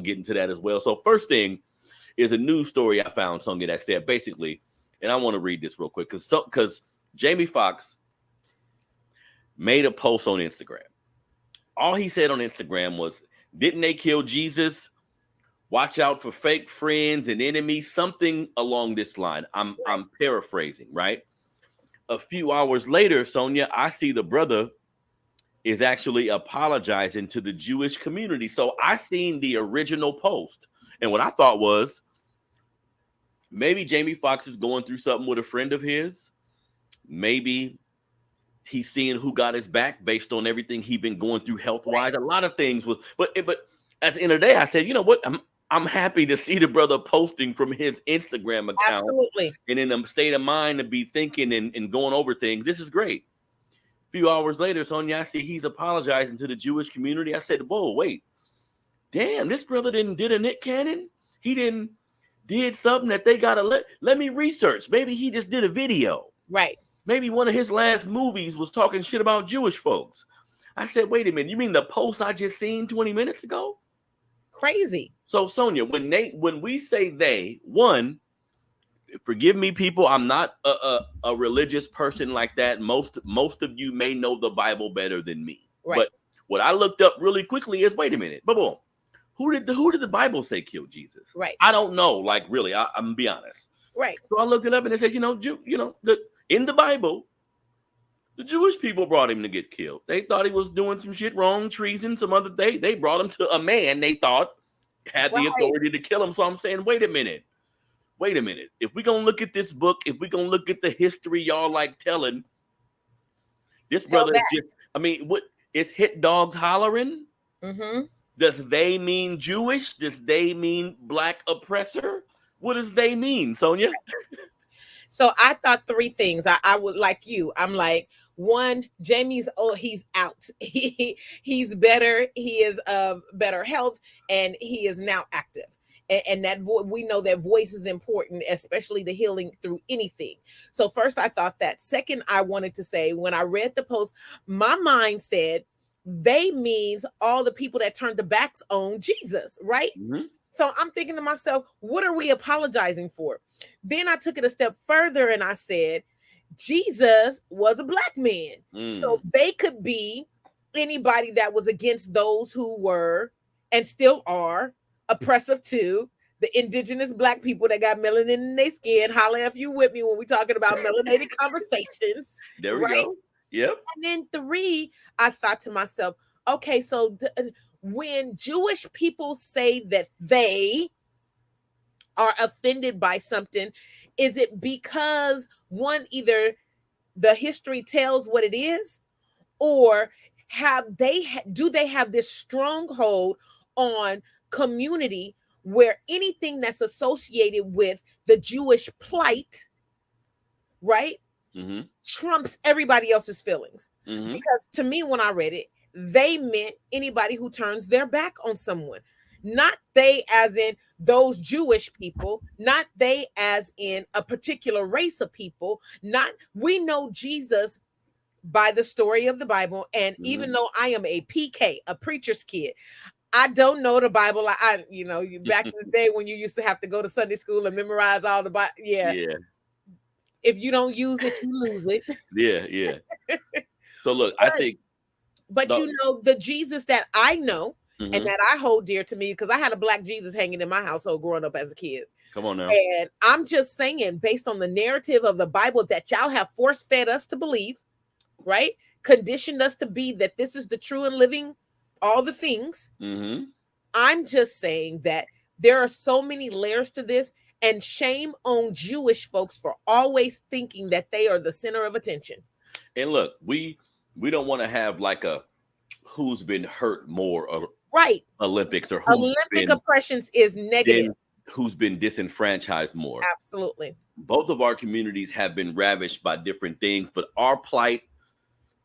get into that as well. So first thing is a news story I found, Sonia, that said basically, and I want to read this real quick because Jamie Foxx made a post on Instagram. All he said on Instagram was, "Didn't they kill Jesus? Watch out for fake friends and enemies," something along this line. I'm paraphrasing, right? A few hours later, Sonia, I see the brother is actually apologizing to the Jewish community. So I seen the original post, and what I thought was maybe Jamie Foxx is going through something with a friend of his. Maybe he's seeing who got his back based on everything he's been going through health-wise. A lot of things was, but at the end of the day, I said, you know what? I'm happy to see the brother posting from his Instagram account. Absolutely. And in a state of mind to be thinking and going over things. This is great. A few hours later, Sonia, I see he's apologizing to the Jewish community. I said, whoa, wait. Damn, this brother did a Nick Cannon? He did something that they got to let me research. Maybe he just did a video. Right. Maybe one of his last movies was talking shit about Jewish folks. I said, wait a minute. You mean the post I just seen 20 minutes ago? Crazy. So Sonia, when we say they, one, forgive me, people, I'm not a religious person like that. Most of you may know the Bible better than me. Right. But what I looked up really quickly is, wait a minute, boom, who did the Bible say killed Jesus? Right. I don't know. Like really, I'm gonna be honest. Right. So I looked it up and it says, in the Bible, the Jewish people brought him to get killed. They thought he was doing some shit wrong, treason, some other thing. They brought him to a man they thought had the authority to kill him. So I'm saying, wait a minute. If we're going to look at this book, if we're going to look at the history y'all like telling, this brother is just, what is hit dogs hollering? Mm-hmm. Does they mean Jewish? Does they mean black oppressor? What does they mean, Sonia? So I thought three things. I would like you. I'm like, one, Jamie's he's out. He's better. He is of better health, and he is now active. And that we know that voice is important, especially the healing through anything. So first, I thought that. Second, I wanted to say when I read the post, my mind said they means all the people that turned their backs on Jesus, right? Mm-hmm. So I'm thinking to myself, what are we apologizing for? Then I took it a step further and I said, Jesus was a black man. So they could be anybody that was against those who were and still are oppressive to the indigenous black people that got melanin in their skin. Holla if you with me when we're talking about melanated conversations. There we go. Yep. And then three, I thought to myself, okay, so when Jewish people say that they are offended by something, is it because one, either the history tells what it is, or do they have this stronghold on community where anything that's associated with the Jewish plight, right, mm-hmm. trumps everybody else's feelings? Mm-hmm. Because to me, when I read it, they meant anybody who turns their back on someone. Not they as in those Jewish people, not they as in a particular race of people. We know Jesus by the story of the Bible. And mm-hmm. even though I am a PK, a preacher's kid, I don't know the Bible. Back in the day when you used to have to go to Sunday school and memorize all the Bible. Yeah. If you don't use it, you lose it. Yeah. So look, I think. But the Jesus that I know mm-hmm. and that I hold dear to me, because I had a black Jesus hanging in my household growing up as a kid. Come on now. And I'm just saying, based on the narrative of the Bible that y'all have force-fed us to believe, right? Conditioned us to be that this is the true and living, all the things. Mm-hmm. I'm just saying that there are so many layers to this, and shame on Jewish folks for always thinking that they are the center of attention. And look, we don't want to have like a who's been hurt more or right Olympics or who's Olympic oppressions is negative. Who's been disenfranchised more. Absolutely. Both of our communities have been ravished by different things, but our plight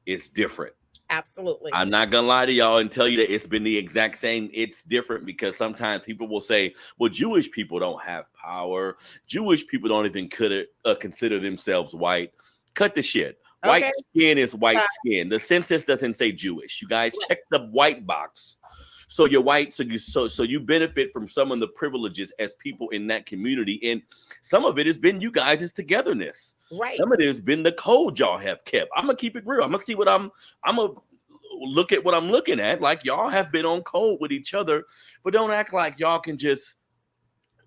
is different. Absolutely. I'm not gonna lie to y'all and tell you that it's been the exact same. It's different because sometimes people will say, well, Jewish people don't have power. Jewish people don't even consider themselves white. Cut the shit. White skin is white skin. The census doesn't say Jewish. You guys check the white box. So you're white, so you benefit from some of the privileges as people in that community, and some of it has been you guys' togetherness. Right. Some of it has been the code y'all have kept. I'm gonna keep it real. I'm gonna see what I'm gonna look at what I'm looking at. Like y'all have been on code with each other, but don't act like y'all can just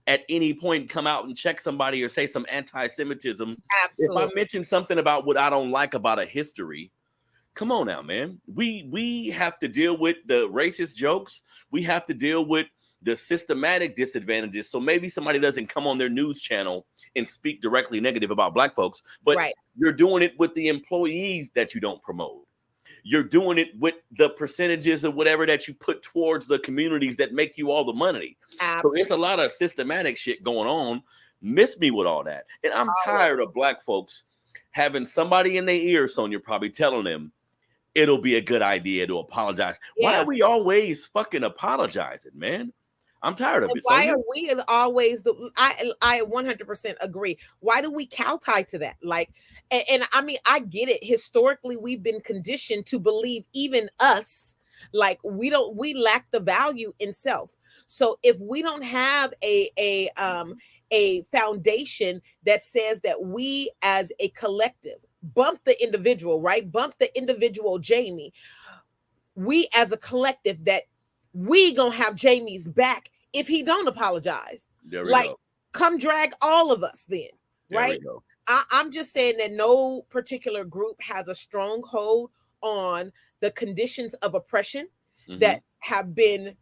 at any point come out and check somebody or say some anti-Semitism. Absolutely. If I mention something about what I don't like about a history, come on now, man. We have to deal with the racist jokes. We have to deal with the systematic disadvantages. So maybe somebody doesn't come on their news channel and speak directly negative about black folks, but you're doing it with the employees that you don't promote. You're doing it with the percentages of whatever that you put towards the communities that make you all the money. Absolutely. So it's a lot of systematic shit going on. Miss me with all that. And I'm tired of black folks having somebody in their ear, Sonia, probably telling them it'll be a good idea to apologize. Yeah. Why are we always fucking apologizing, man? I'm tired of it. Why Sonia. are we always I 100% agree. Why do we kowtow to that? Like, and I mean, I get it. Historically, we've been conditioned to believe even us, like we lack the value in self. So if we don't have a foundation that says that we as a collective bump the individual, right? Bump the individual Jamie. We as a collective that we gonna have Jamie's back if he don't apologize. Like, come drag all of us then, right? I'm just saying that no particular group has a strong hold on the conditions of oppression that have been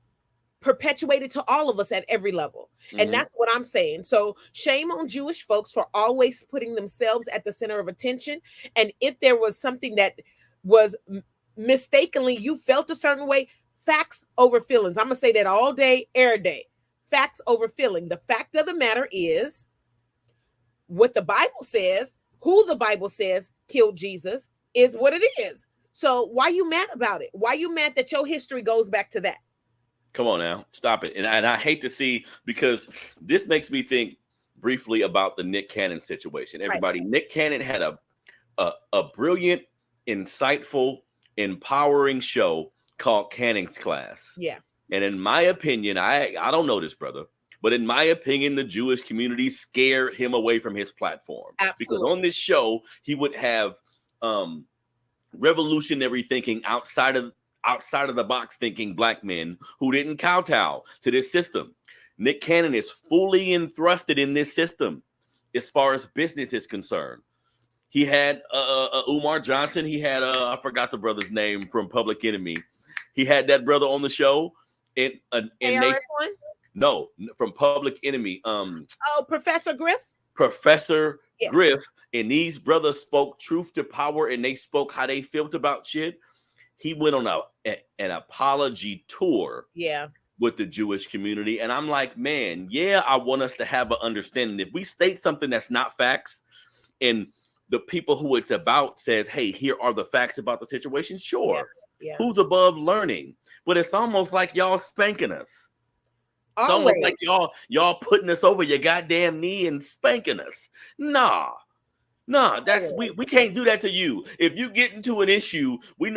perpetuated to all of us at every level. And that's what I'm saying. So shame on Jewish folks for always putting themselves at the center of attention. And if there was something that was mistakenly, you felt a certain way, facts over feelings. I'm going to say that all day, every day. Facts over feeling. The fact of the matter is what the Bible says, who the Bible says killed Jesus is what it is. So why you mad about it? Why you mad that your history goes back to that? Come on now, stop it. And I hate to see, because this makes me think briefly about the Nick Cannon situation. Everybody, Nick Cannon had a brilliant, insightful, empowering show called Cannon's Class. Yeah. And in my opinion, I don't know this brother, but in my opinion, the Jewish community scared him away from his platform. Absolutely. Because on this show, he would have revolutionary thinking outside of the box thinking black men who didn't kowtow to this system. Nick Cannon is fully entrusted in this system as far as business is concerned. He had Umar Johnson. He had I forgot the brother's name from Public Enemy. He had that brother on the show. No, from Public Enemy. Professor Griff. Griff, and these brothers spoke truth to power, and they spoke how they felt about shit. He went on an apology tour. Yeah. With the Jewish community, and I'm like, man, I want us to have an understanding. If we state something that's not facts, and the people who it's about says, hey, here are the facts about the situation, sure. Yeah. Who's above learning? But it's almost like y'all spanking us. It's Always. almost like y'all putting us over your goddamn knee and spanking us. Nah, that's we can't do that to you. If you get into an issue, we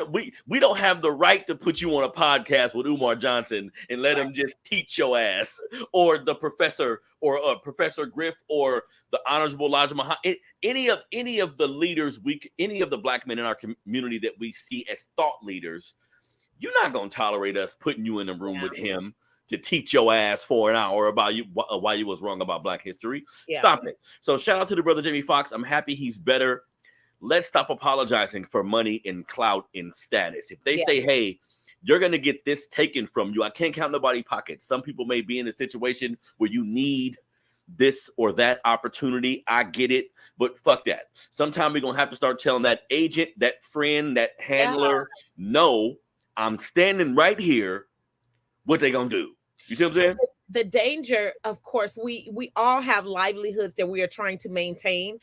don't have the right to put you on a podcast with Umar Johnson and let him just teach your ass, or the professor, or Professor Griff, or the Honorable Elijah Muhammad. Any of the leaders, any of the black men in our community that we see as thought leaders, you're not gonna tolerate us putting you in a room with him to teach your ass for an hour about why you was wrong about black history. Yeah. Stop it. So shout out to the brother Jamie Foxx. I'm happy he's better. Let's stop apologizing for money and clout and status. If they say, hey, you're going to get this taken from you, I can't count nobody's pockets. Some people may be in a situation where you need this or that opportunity. I get it, but fuck that. Sometime we're going to have to start telling that agent, that friend, that handler, no, I'm standing right here. What they going to do? You see what I'm saying? The danger, of course, we all have livelihoods that we are trying to maintain,